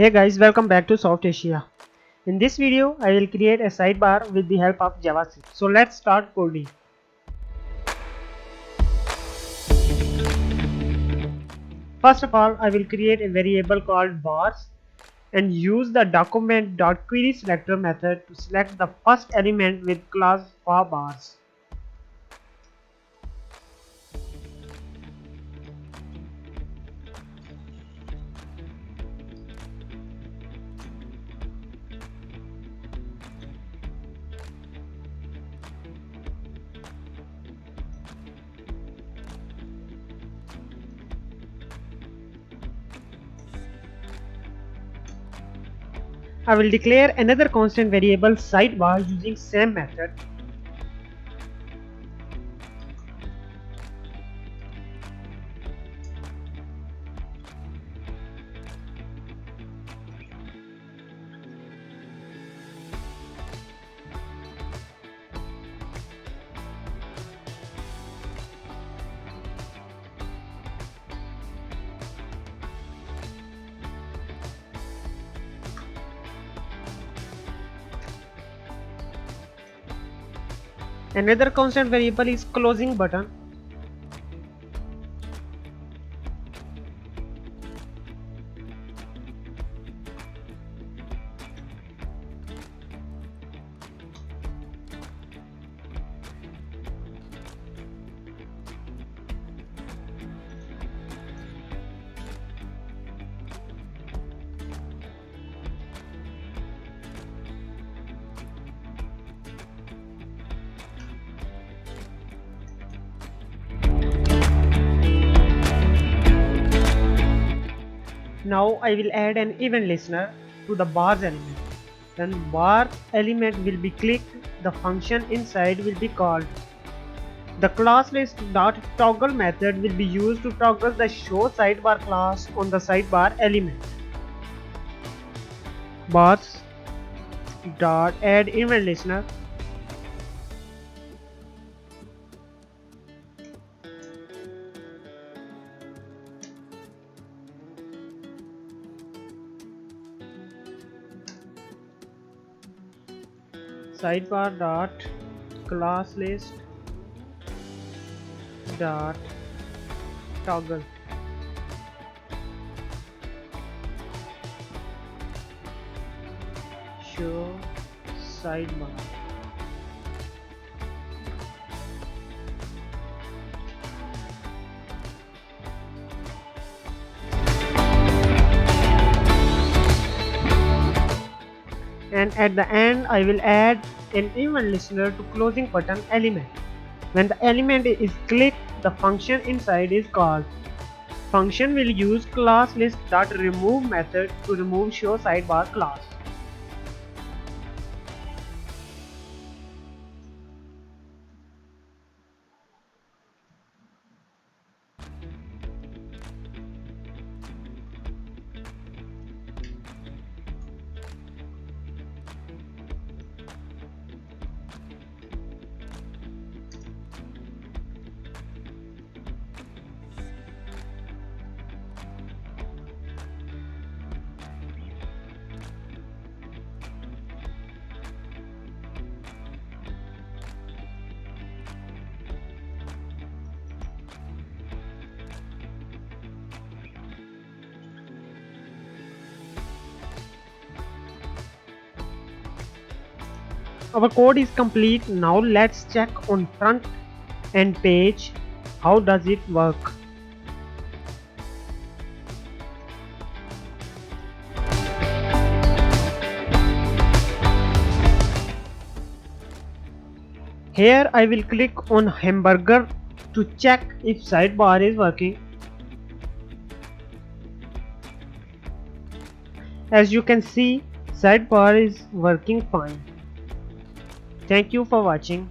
Hey guys, welcome back to Soft Asia. In this video, I will create a sidebar with the help of Javascript. So let's start coding. First of all, I will create a variable called bars and use the document.querySelector method to select the first element with class for bars. I will declare another constant variable sidebar using same method. Another constant variable is closing button. Now I will add an event listener to the bars element. When bar element will be clicked, the function inside will be called. The class list.toggle method will be used to toggle the show sidebar class on the sidebar element. Bars dot add event listener. Sidebar dot class list dot toggle. Show sidebar. And at the end I will add an event listener to closing button element. When the element is clicked, the function inside is called. Function will use class list.remove method to remove show sidebar class. Our code is complete. Now let's check on front end page. How does it work? Here I will click on hamburger to check if sidebar is working. As you can see, sidebar is working fine. Thank you for watching.